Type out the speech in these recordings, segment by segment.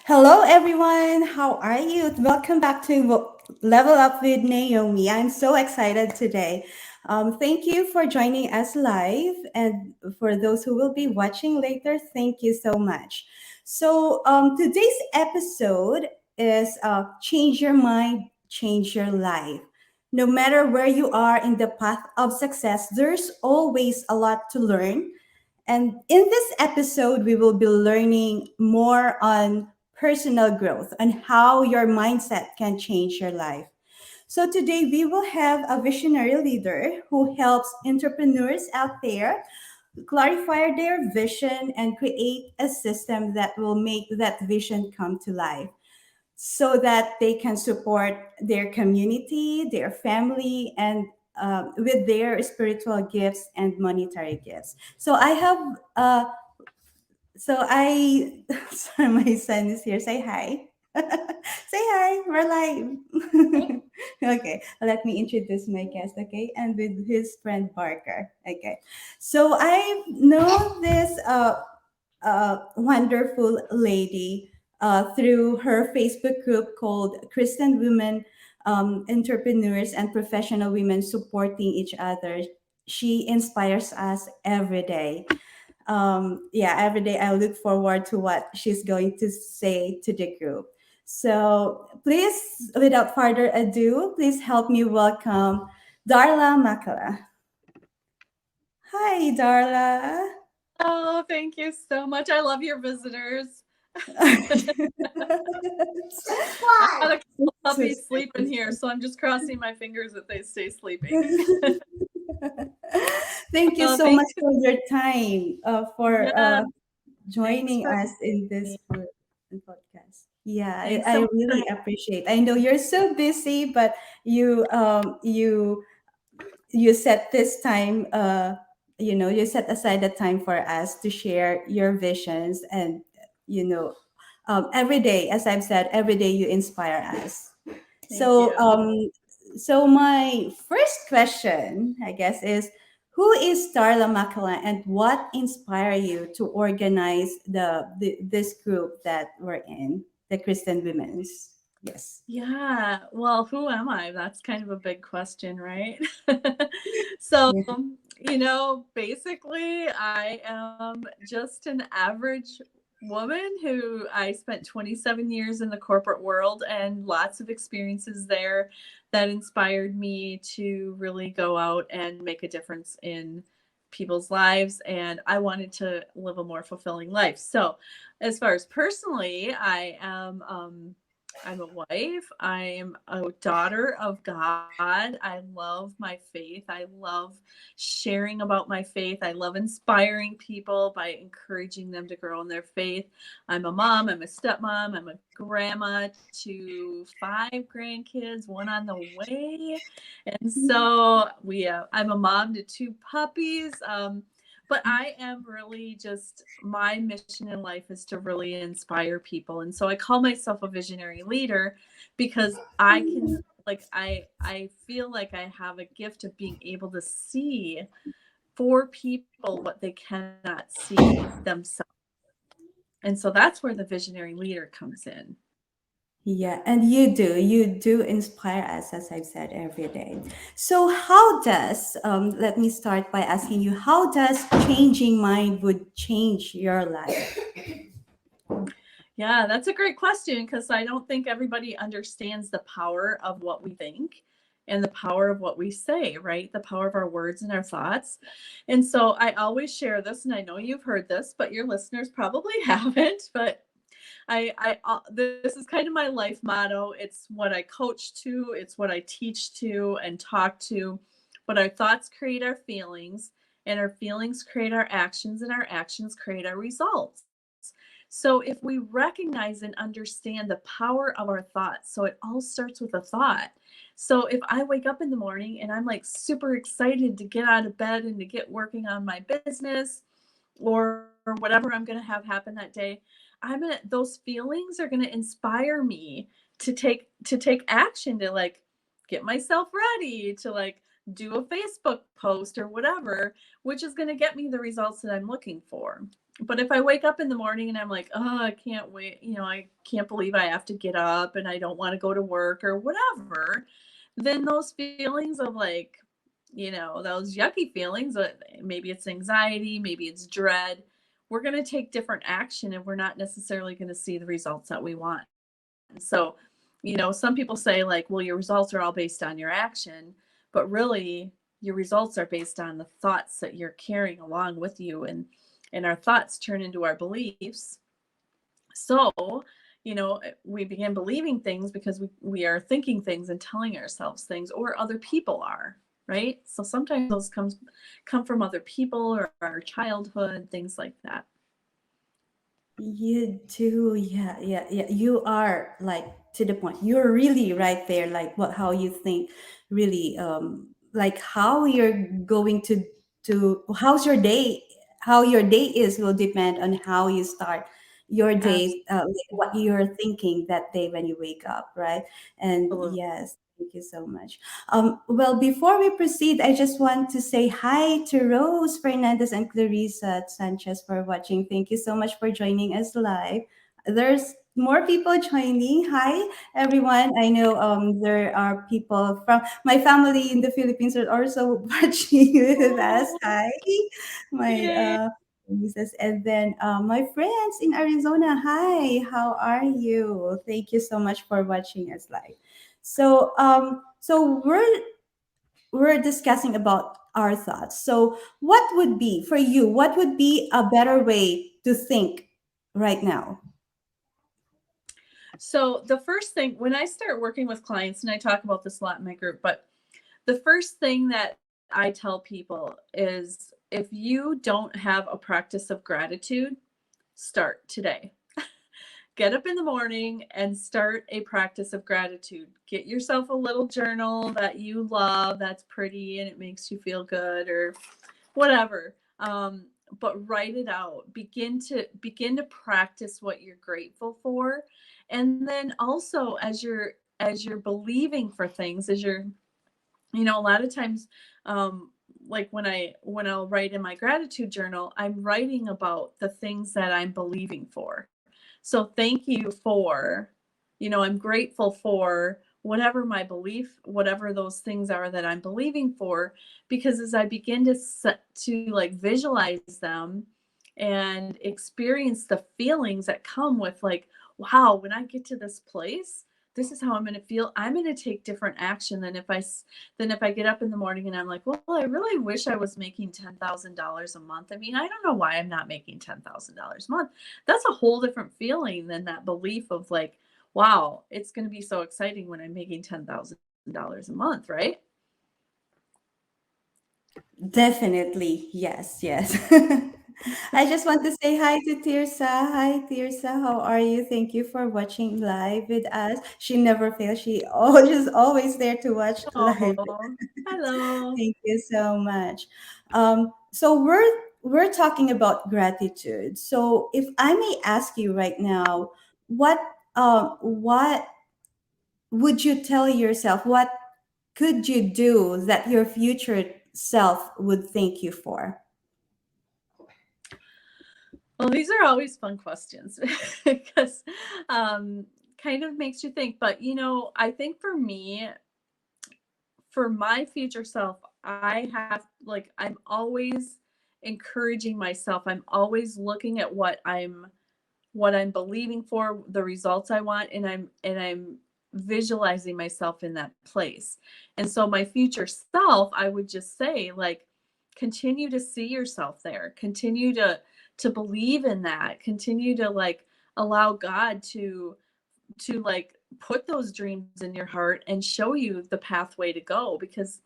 Hello, everyone. How are you? Welcome back to Level Up with Naomi. I'm so excited today. Thank you for joining us live. And for those who will be watching later, thank you so much. Today's episode is Change Your Mind, Change Your Life. No matter where you are in the path of success, there's always a lot to learn, and in this episode, we will be learning more on personal growth and how your mindset can change your life. So, today we will have a visionary leader who helps entrepreneurs out there clarify their vision and create a system that will make that vision come to life so that they can support their community, their family, and with their spiritual gifts and monetary gifts. Sorry, my son is here. Say hi. Say hi. We're live. Okay, let me introduce my guest. Okay, and with his friend Barker. Okay, so I know this wonderful lady through her Facebook group called Christian Women Entrepreneurs and Professional Women Supporting Each Other. She inspires us every day. Yeah, every day I look forward to what she's going to say to the group. So please, without further ado, please help me welcome Darla Makala. Hi, Darla. Oh, thank you so much. I love your visitors. I had a couple So puppies sweet. sleeping here, so I'm just crossing my fingers that they stay sleeping. Thank you Oh, so much thanks. for your time, for Yeah, thanks joining for us in this me. podcast. Yeah, Thanks so I much for really appreciate. I know you're so busy, but you set this time. You set aside the time for us to share your visions, and you know, every day, as I've said, every day you inspire us. thank So, you. my first question, I guess, is who is Starla Makala and what inspired you to organize this group that we're in, the Christian Women's? Yes. Yeah, well, who am I? That's kind of a big question, right? So, Yeah. basically, I am just an average woman who I spent 27 years in the corporate world and lots of experiences there that inspired me to really go out and make a difference in people's lives. And I wanted to live a more fulfilling life. So, as far as personally, I'm a wife. I'm a daughter of God. I love my faith. I love sharing about my faith. I love inspiring people by encouraging them to grow in their faith. I'm a mom. I'm a stepmom. I'm a grandma to five grandkids, one on the way. And so I'm a mom to two puppies. But I am really just my mission in life is to really inspire people. And so I call myself a visionary leader because I can I feel like I have a gift of being able to see for people what they cannot see themselves. And so that's where the visionary leader comes in. Yeah, and you do inspire us, as I've said, every day. So, how does let me start by asking you, how does changing mind would change your life? Yeah, that's a great question because I don't think everybody understands the power of what we think and the power of what we say, right? The power of our words and our thoughts. And so I always share this, and I know you've heard this, but your listeners probably haven't. But this is kind of my life motto. It's what I coach to, it's what I teach to and talk to. But our thoughts create our feelings, and our feelings create our actions, and our actions create our results. So if we recognize and understand the power of our thoughts, so it all starts with a thought. So if I wake up in the morning and I'm like super excited to get out of bed and to get working on my business or whatever I'm going to have happen that day, those feelings are going to inspire me to take action, to like get myself ready, to like do a Facebook post or whatever, which is going to get me the results that I'm looking for. But if I wake up in the morning and I'm like, oh, I can't wait, I can't believe I have to get up and I don't want to go to work or whatever, then those feelings of like, those yucky feelings, maybe it's anxiety, maybe it's dread, we're going to take different action and we're not necessarily going to see the results that we want. So, some people say, like, well, your results are all based on your action, but really, your results are based on the thoughts that you're carrying along with you. And our thoughts turn into our beliefs. So, we begin believing things because we are thinking things and telling ourselves things, or other people are, right? So sometimes those come from other people or our childhood, things like that. You do, yeah, yeah, yeah. You are like to the point. You're really right there, like what how you think, really, like how you're going to how's your day, how your day is will depend on how you start your day, like what you're thinking that day when you wake up, right? And Absolutely. yes, thank you so much. Well, before we proceed, I just want to say hi to Rose Fernandez and Clarissa Sanchez for watching. Thank you so much for joining us live. There's more people joining. Hi, everyone. I know there are people from my family in the Philippines are also watching with us. Oh, Hi, my yay. nieces. And then my friends in Arizona. Hi, how are you? Thank you so much for watching us live. So we're discussing about our thoughts. So what would be for you? What would be a better way to think right now? So the first thing when I start working with clients, and I talk about this a lot in my group, but the first thing that I tell people is, if you don't have a practice of gratitude, start today. Get up in the morning and start a practice of gratitude. Get yourself a little journal that you love, that's pretty and it makes you feel good, or whatever. But write it out. Begin to practice what you're grateful for. And then also, as you're believing for things, as you're, a lot of times, like when I'll write in my gratitude journal, I'm writing about the things that I'm believing for. So thank you for, I'm grateful for whatever my belief, whatever those things are that I'm believing for, because as I begin to like visualize them and experience the feelings that come with, like, wow, when I get to this place, this is how I'm going to feel. I'm going to take different action than if I get up in the morning and I'm like, well, I really wish I was making $10,000 a month. I mean, I don't know why I'm not making $10,000 a month. That's a whole different feeling than that belief of like, wow, it's going to be so exciting when I'm making $10,000 a month, right? Definitely, yes, yes. I just want to say hi to Tirsa. Hi, Tirsa. How are you? Thank you for watching live with us. She never fails. She's always there to watch live. Oh, hello. Thank you so much. So we're talking about gratitude. So if I may ask you right now, what what would you tell yourself? What could you do that your future self would thank you for? Well, these are always fun questions because kind of makes you think. But, I think for me, for my future self, I have, like, I'm always encouraging myself. I'm always looking at what I'm believing for, the results I want, and I'm visualizing myself in that place. And so my future self, I would just say, like, continue to see yourself there. Continue to believe in that. Continue to, like, allow God to like put those dreams in your heart and show you the pathway to go, because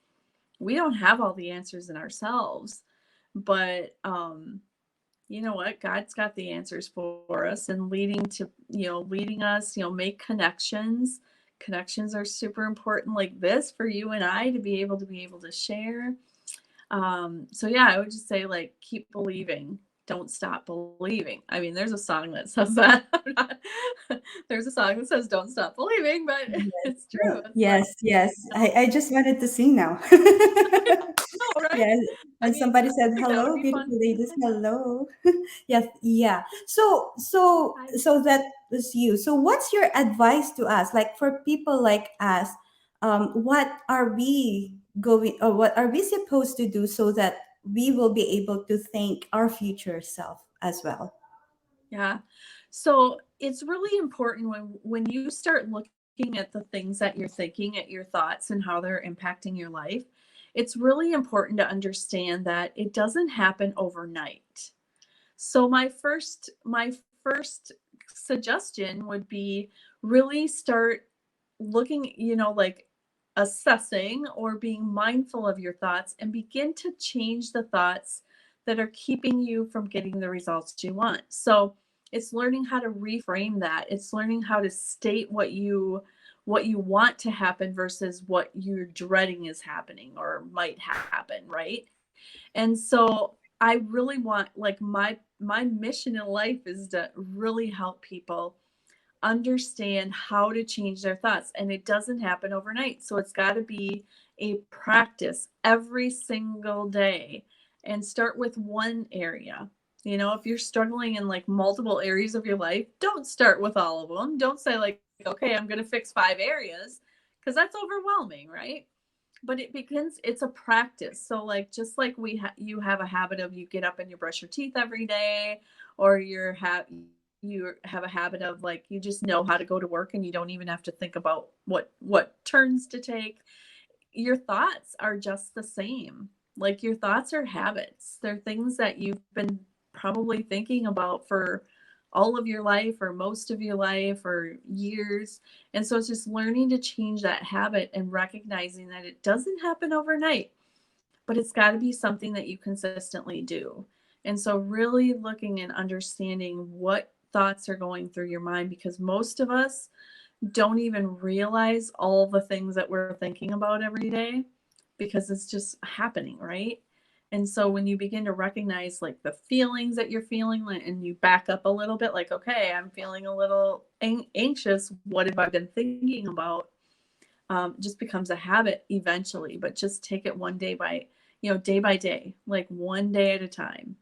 we don't have all the answers in ourselves. But you know what, God's got the answers for us, and leading us, make connections are super important, like this, for you and I to be able to share. So yeah, I would just say, like, keep believing, don't stop believing. I mean, there's a song that says that. There's a song that says don't stop believing, but Yes, it's true. It's like, yes, yes. no, I just wanted to sing now. right? Yes. I And mean, somebody I said, think that would hello, be fun. beautiful ladies. Hello. Yes. Yeah. So that was you. So what's your advice to us? Like for people like us, what are we going or what are we supposed to do so that we will be able to thank our future self as well? Yeah. So it's really important when you start looking at the things that you're thinking, at your thoughts and how they're impacting your life, it's really important to understand that it doesn't happen overnight. So my first suggestion would be really start looking, like assessing or being mindful of your thoughts and begin to change the thoughts that are keeping you from getting the results you want. So it's learning how to reframe that. It's learning how to state what you want to happen versus what you're dreading is happening or might happen, right? And so I really want, like, my mission in life is to really help people understand how to change their thoughts, and it doesn't happen overnight. So it's got to be a practice every single day, and start with one area. If you're struggling in like multiple areas of your life, don't start with all of them. Don't say like, okay, I'm going to fix 5 areas, because that's overwhelming, right? But it's a practice. So like, just like you have a habit of, you get up and you brush your teeth every day, or you have a habit of, like, you just know how to go to work and you don't even have to think about what turns to take. Your thoughts are just the same. Like, your thoughts are habits. They're things that you've been probably thinking about for all of your life or most of your life or years. And so it's just learning to change that habit and recognizing that it doesn't happen overnight, but it's got to be something that you consistently do. And so really looking and understanding what thoughts are going through your mind, because most of us don't even realize all the things that we're thinking about every day, because it's just happening, right? And so when you begin to recognize like the feelings that you're feeling, like, and you back up a little bit, like, okay, I'm feeling a little anxious. What have I been thinking about? Just becomes a habit eventually, but just take it one day by day, like one day at a time.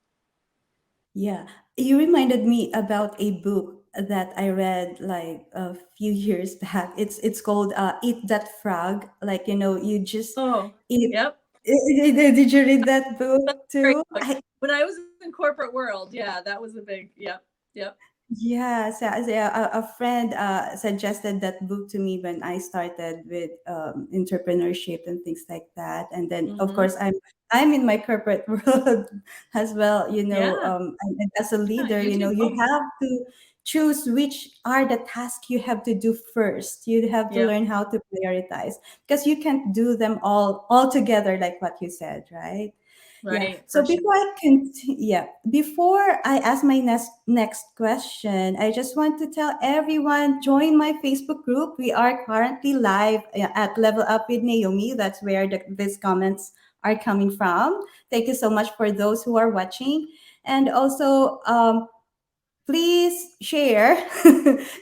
Yeah, you reminded me about a book that I read like a few years back. It's called "Eat That Frog." Like you just Oh, eat. yep. Did you read that That's book a great too? book. When I was in corporate world, yeah, that was a big, yep, yep. Yes, a friend suggested that book to me when I started with entrepreneurship and things like that. And then, of Hmm. course, I'm in my corporate world as well. Yeah, And as a yeah, leader, you do you both. have to choose which are the tasks you have to do first. You have to Yep, learn how to prioritize because you can't do them all together, like what you said, right? Yeah. right, So for sure. before I ask my next question, I just want to tell everyone join my Facebook group. We are currently live at Level Up with Naomi. That's where these comments are coming from. Thank you so much for those who are watching, and also please share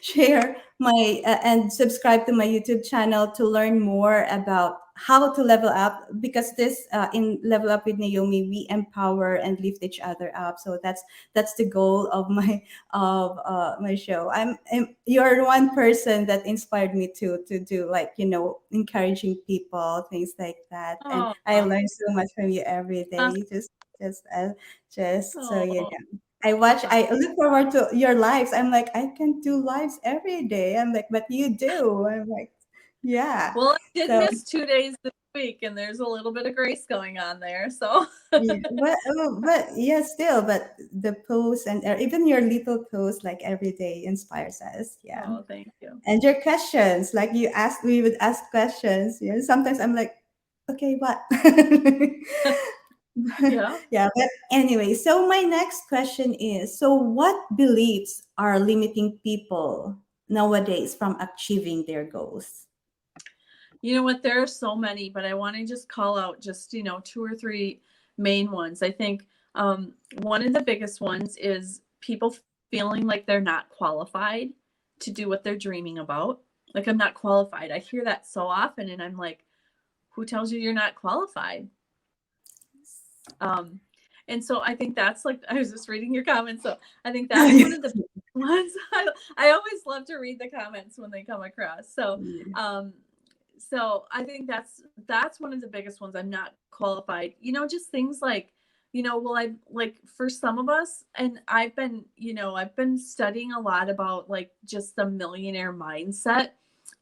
share my and subscribe to my YouTube channel to learn more about how to level up, because this in Level Up with Naomi, we empower and lift each other up. So that's the goal of my show. You're one person that inspired me to do, like, encouraging people, things like that, and I Oh, learn so much from you every day. Just just so you oh, know. that's I awesome. look forward to your lives. I'm like, I can do lives every day. I'm like, but you do. I'm like, yeah. Well, I did So miss 2 days this week, and there's a little bit of grace going on there. So, yeah, but yeah, still, but the post and even your little post like every day inspires us. Yeah. oh, thank you. And your questions, like we would ask questions. Sometimes I'm like, okay, what? Yeah. Yeah, but anyway, so my next question is, so what beliefs are limiting people nowadays from achieving their goals? You know what? There are so many, but I want to just call out just, two or three main ones. I think one of the biggest ones is people feeling like they're not qualified to do what they're dreaming about. Like, I'm not qualified. I hear that so often, and I'm like, who tells you you're not qualified? Um, and so I think that's like, I was just reading your comments. So I think that's one of the ones. I always love to read the comments when they come across. Yeah. So I think that's one of the biggest ones. I'm not qualified. Just things like, well, I like for some of us, and I've been studying a lot about like just the millionaire mindset.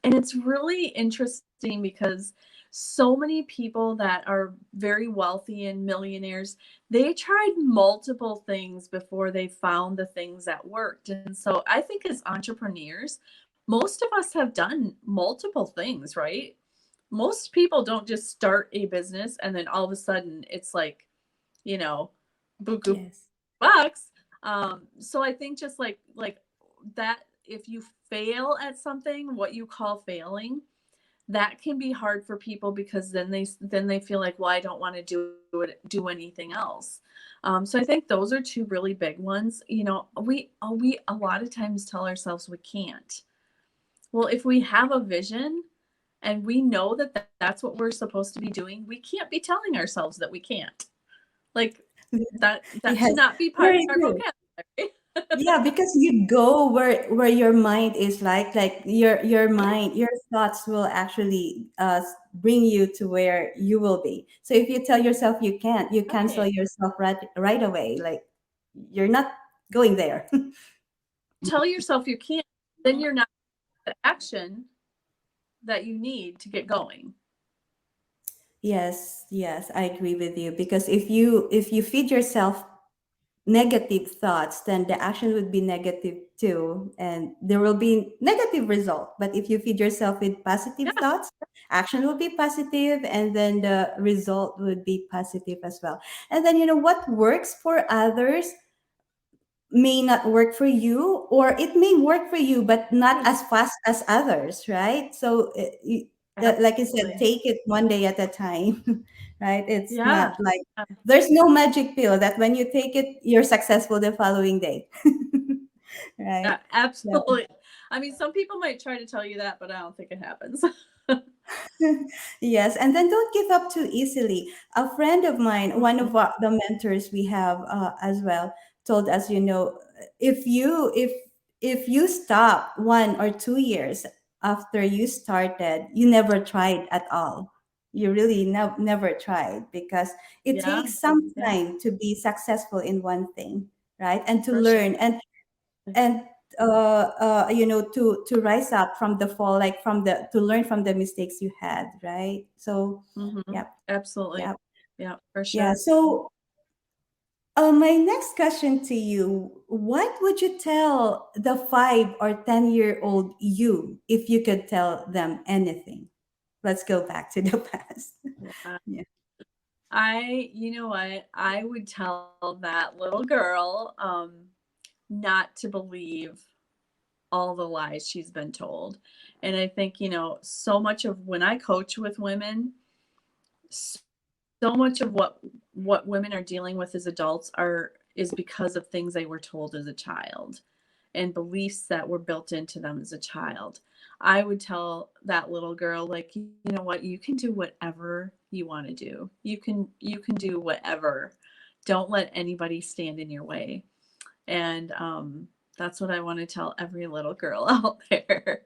And it's really interesting because so many people that are very wealthy and millionaires, they tried multiple things before they found the things that worked. And so I think as entrepreneurs, most of us have done multiple things, right? Most people don't just start a business and then all of a sudden it's like, you know, buku Yes. bucks. So I think just like that, if you fail at something, what you call failing, that can be hard for people because then they feel like, well, I don't want to do anything else. So I think those are two really big ones. We a lot of times tell ourselves we can't. Well, if we have a vision and we know that that's what we're supposed to be doing, we can't be telling ourselves that we can't. Like that Yes. should not be part of Very our true. vocabulary. Yeah, because you go where your mind is, like your mind, your thoughts will actually bring you to where you will be. So if you tell yourself you can't, you cancel Right. yourself right away. Like you're not going there. Tell yourself you can't, then you're not the action that you need to get going. Yes, yes, I agree with you because if you feed yourself negative thoughts, then the action would be negative too, and there will be negative result. But if you feed yourself with positive Yeah. thoughts, action will be positive, and then the result would be positive as well. And then what works for others may not work for you, or it may work for you but not as fast as others, right? So like I said, Absolutely. take it one day at a time. Right? It's Yeah. not like Yeah. there's no magic pill that when you take it you're successful the following day. Right? Yeah, absolutely. I mean, some people might try to tell you that, but I don't think it happens. Yes, and then don't give up too easily. A friend of mine, one of the mentors we have as well, told us, if you stop 1 or 2 years after you started, you never tried at all. You really never tried because it Yeah. takes some Yeah, time to be successful in one thing, right? And to for sure. learn and to rise up from the fall, like from the to learn from the mistakes you had, right? So Mhm. yeah. Absolutely. Yeah. Yeah, for Yeah. sure. So my next question to you: what would you tell the 5 or 10-year-old you if you could tell them anything? Let's go back to the past. Yeah. Yeah. You know what? I would tell that little girl, not to believe all the lies she's been told. And I think, so much of when I coach with women, so much of what women are dealing with as adults are is because of things they were told as a child and beliefs that were built into them as a child. I would tell that little girl, like, you know what, you can do whatever you want to do. You can do whatever. Don't let anybody stand in your way. And that's what I want to tell every little girl out there.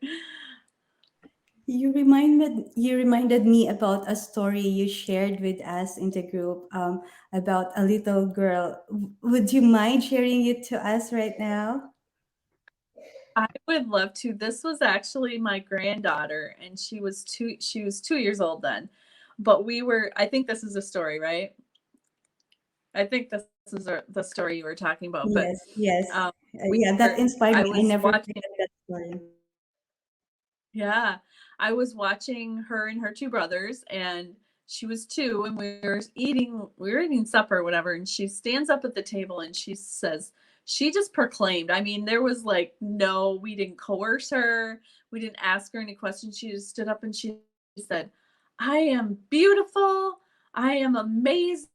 You reminded me about a story you shared with us in the group, about a little girl. Would you mind sharing it to us right now? I would love to. This was actually my granddaughter, and she was 2 years old then. But I think this is a story, right? I think this is the story you were talking about. But Yes, yes. um, we Yeah, that inspired I me. I was never watching, forget that story. yeah, I was watching her and her two brothers, and she was two, and we were eating supper or whatever, and she stands up at the table and she says, she just proclaimed. I mean, there was like, no, we didn't coerce her, we didn't ask her any questions. She just stood up and she said, I am beautiful, I am amazing.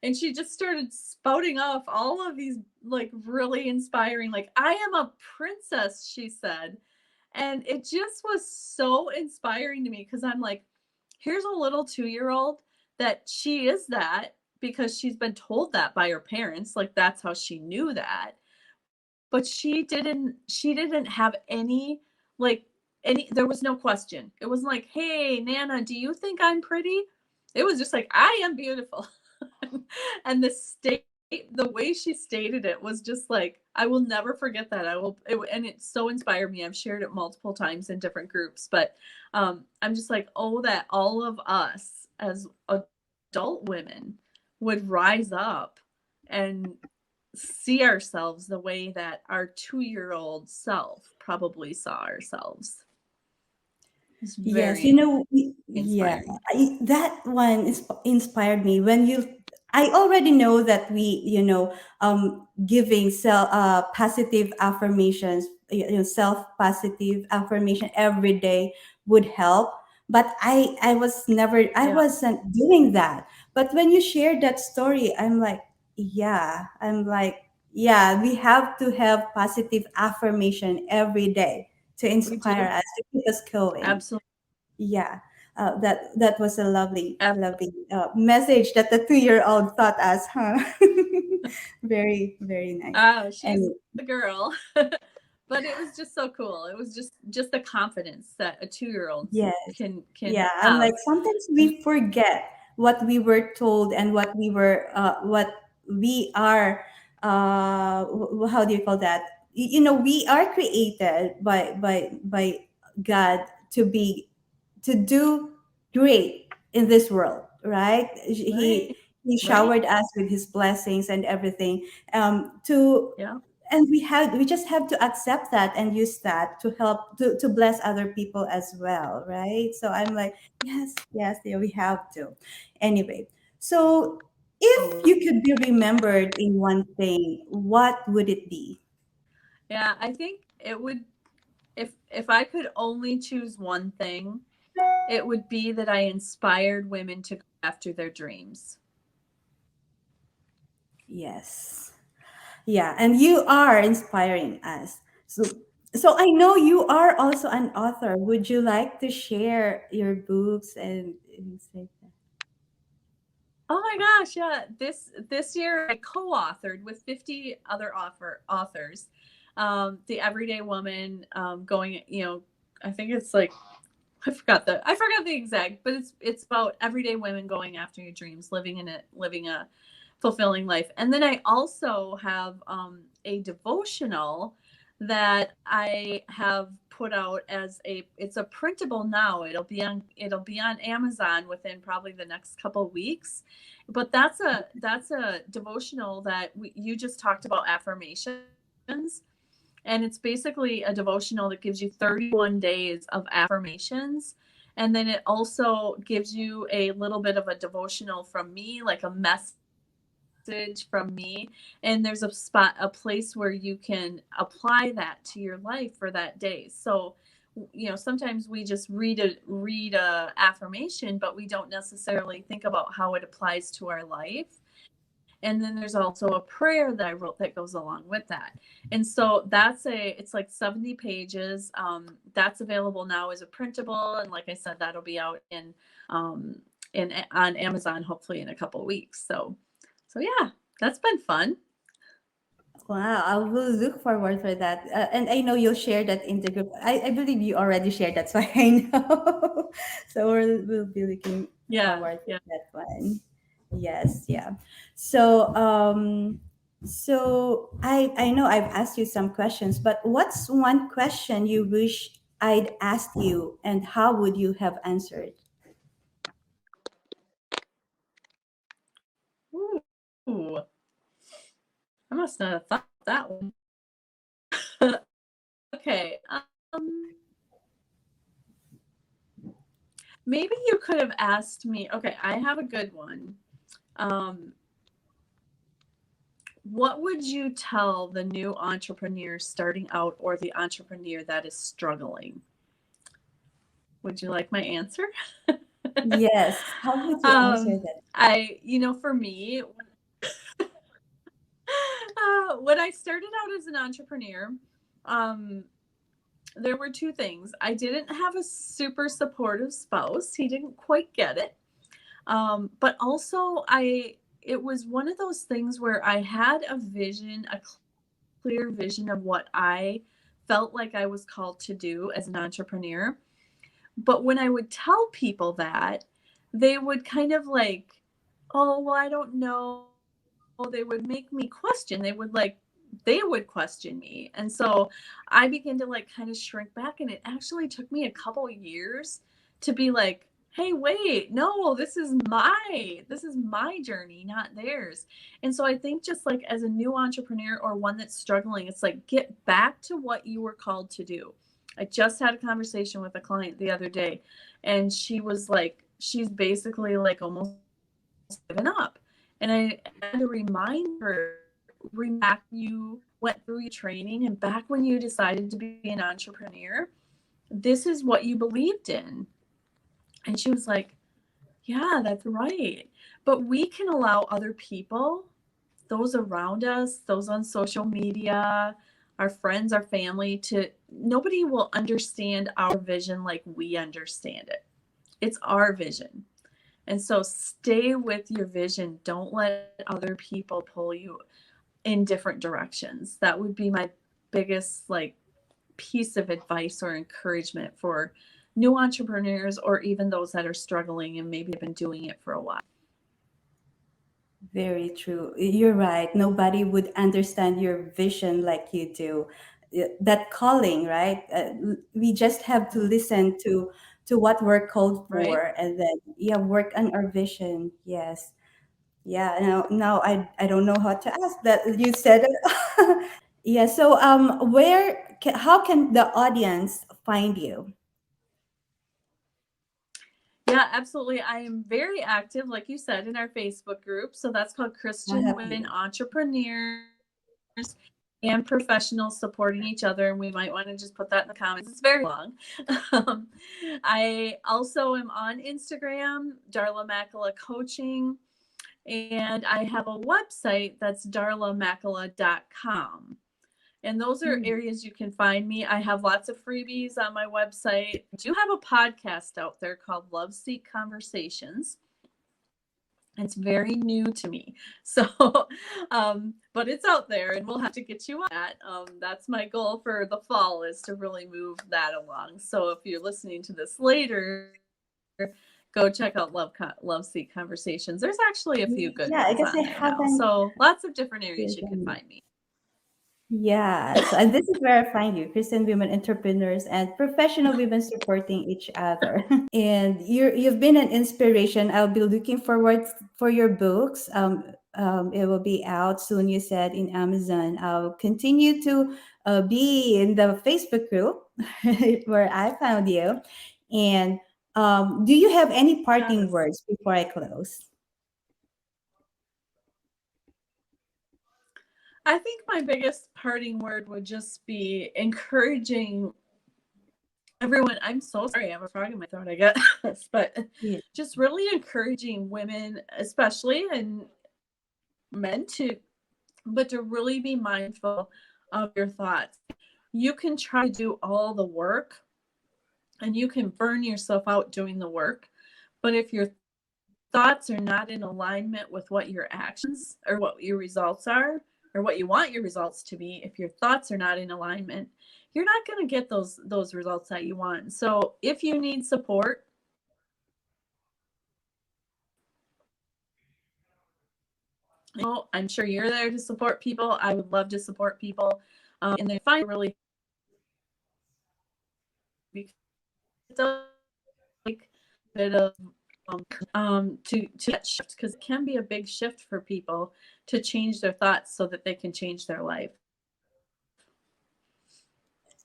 And she just started spouting off all of these like really inspiring, like, I am a princess, she said. And it just was so inspiring to me because I'm like, here's a little 2-year-old that she is that. because she's been told that by her parents, like that's how she knew that. But she didn't have any, like, any there was no question. It wasn't like, "Hey, Nana, do you think I'm pretty?" It was just like, "I am beautiful." And the way she stated it was just like, I will never forget that. And it so inspired me. I've shared it multiple times in different groups, but I'm just like, oh, that all of us as adult women would rise up and see ourselves the way that our 2-year-old self probably saw ourselves. It's Yes, very yeah, inspiring. that one is inspired me when you. I already know that giving positive affirmations, self positive affirmation every day would help. But I Yeah, wasn't doing that. But when you shared that story, yeah, we have to have positive affirmation every day to we inspire do. us to keep us going. Absolutely. Yeah, that was a lovely message that the 2-year-old taught us, huh? Very, very nice. Oh, she's And the girl. But it was just so cool. It was just the confidence that a 2-year-old yes, can yeah, I'm have. like sometimes And we forget what we were told and what we are. How do you call that? We are created by God to do great in this world, right? right, He right. showered us with his blessings and everything. To Yeah, and we just have to accept that and use that to help to bless other people as well, right? So I'm like, yes, yes, yeah, we have to. Anyway, so if totally. you could be remembered in one thing, what would it be? Yeah, I think it would, if I could only choose one thing, it would be that I inspired women to go after their dreams. Yes. Yeah, and you are inspiring us. So I know you are also an author. Would you like to share your books and things like that? Oh my gosh, yeah. This year I co-authored with 50 other authors. The Everyday Woman, going, I think it's like, I forgot the exact, but it's about everyday women going after your dreams, living a fulfilling life. And then I also have a devotional that I have put out as it's a printable now. It'll be on Amazon within probably the next couple weeks. But that's a devotional that you just talked about affirmations, and it's basically a devotional that gives you 31 days of affirmations. And then it also gives you a little bit of a devotional from me, like a message from me. And there's a place where you can apply that to your life for that day. So, sometimes we just read a affirmation, but we don't necessarily think about how it applies to our life. And then there's also a prayer that I wrote that goes along with that. And so it's like 70 pages. That's available now as a printable, and like I said, that'll be out um on Amazon hopefully in a couple weeks. So yeah, that's been fun. Wow, I will look forward for that. And I know you'll share that in the group. I believe you already shared that, so I know. So we'll be looking Yeah, forward to yeah. that one. Yes, yeah. So I know I've asked you some questions, but what's one question you wish I'd asked you, and how would you have answered? Ooh, I must not have thought that one. Okay. Maybe you could have asked me. Okay, I have a good one. Um, What would you tell the new entrepreneur starting out, or the entrepreneur that is struggling? Would you like my answer? Yes. How would you answer um, that? for me, when I started out as an entrepreneur, um, there were two things. I didn't have a super supportive spouse. He didn't quite get it. But also it was one of those things where I had a vision, a clear vision of what I felt like I was called to do as an entrepreneur. But when I would tell people that, they would kind of like, oh, well, I don't know. They would make me question. They would question me. And so I began to like kind of shrink back. And it actually took me a couple of years to be like, hey, wait, no, this is my journey, not theirs. And so I think just like as a new entrepreneur or one that's struggling, it's like get back to what you were called to do. I just had a conversation with a client the other day, and she was like, she's basically like almost given up. And I had to remind her, back when you went through your training and back when you decided to be an entrepreneur, this is what you believed in. And she was like, yeah, that's right. But we can allow other people, those around us, those on social media, our friends, our family, nobody will understand our vision like we understand it. It's our vision. And so stay with your vision. Don't let other people pull you in different directions. That would be my biggest like piece of advice or encouragement for new entrepreneurs or even those that are struggling and maybe have been doing it for a while. Very true. You're right. Nobody would understand your vision like you do. That calling, right? We just have to listen to what we're called Right? for, and then yeah, work on our vision. Yes. Yeah. Now I don't know how to ask that. You said it. Yeah. So how can the audience find you? Yeah, absolutely. I am very active, like you said, in our Facebook group. So that's called I Christian have Women you. Entrepreneurs and Professionals Supporting Each Other. And we might want to just put that in the comments. It's very long. Um, I also am on Instagram, Darla Macula Coaching. And I have a website that's darlamacula.com. And those are Hmm. areas you can find me. I have lots of freebies on my website. I do have a podcast out there called Love Seek Conversations. It's very new to me. So, but it's out there and we'll have to get you on that. That's my goal for the fall is to really move that along. So if you're listening to this later, go check out Love Seek Conversations. There's actually a few good Yeah, I ones guess I on there now. haven't. So lots of different areas you can find me. Yes, and this is where I find you, Christian women entrepreneurs and professional women supporting each other. And you've been an inspiration. I'll be looking forward for your books. It will be out soon. You said in Amazon. I'll continue to be in the Facebook group where I found you. And do you have any parting Yes. words before I close? I think my biggest parting word would just be encouraging everyone. I'm so sorry, I have a frog in my throat, I guess, but Yeah. just really encouraging women, especially, and men too, but to really be mindful of your thoughts. You can try to do all the work and you can burn yourself out doing the work, but if your thoughts are not in alignment with what your actions or what your results are or what you want your results to be, if your thoughts are not in alignment, you're not going to get those results that you want. So if you need support, I'm sure you're there to support people. I would love to support people, and they find really like a bit of to that shift, because it can be a big shift for people to change their thoughts so that they can change their life.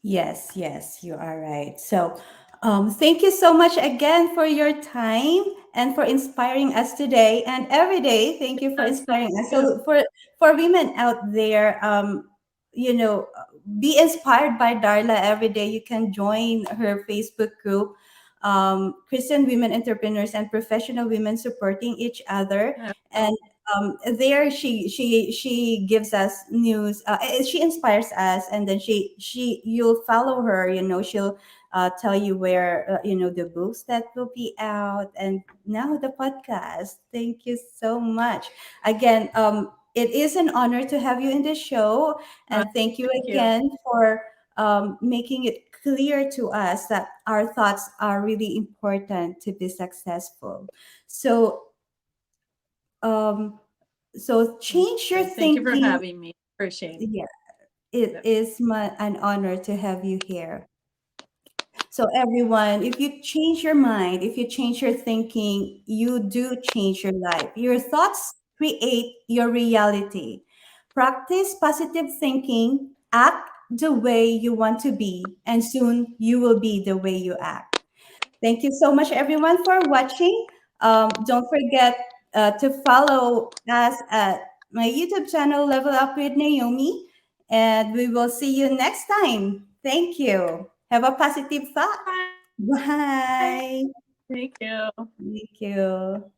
Yes, yes, you are right. So, thank you so much again for your time and for inspiring us today and every day. Thank you for Yes, thank inspiring us. you. So, for women out there, you know, be inspired by Darla every day. You can join her Facebook group, Christian Women Entrepreneurs and Professional Women Supporting Each Other. Yeah, And there she gives us news. She inspires us, and then she you'll follow her. She'll tell you where the books that will be out, and now the podcast. Thank you so much again. It is an honor to have you in the show, Uh, and thank you Thank you. again for making it clear to us that our thoughts are really important to be successful. So um, so change your Good. Thank you for thinking. having me. Appreciate Yeah, it it. is an honor to have you here. So everyone, if you change your mind, if you change your thinking, you do change your life. Your thoughts create your reality. Practice positive thinking, act the way you want to be, and soon you will be the way you act. Thank you so much, everyone, for watching. Don't forget to follow us at my YouTube channel, Level Up with Naomi, and we will see you next time. Thank you. Have a positive thought. Bye. Bye. Thank you. Thank you.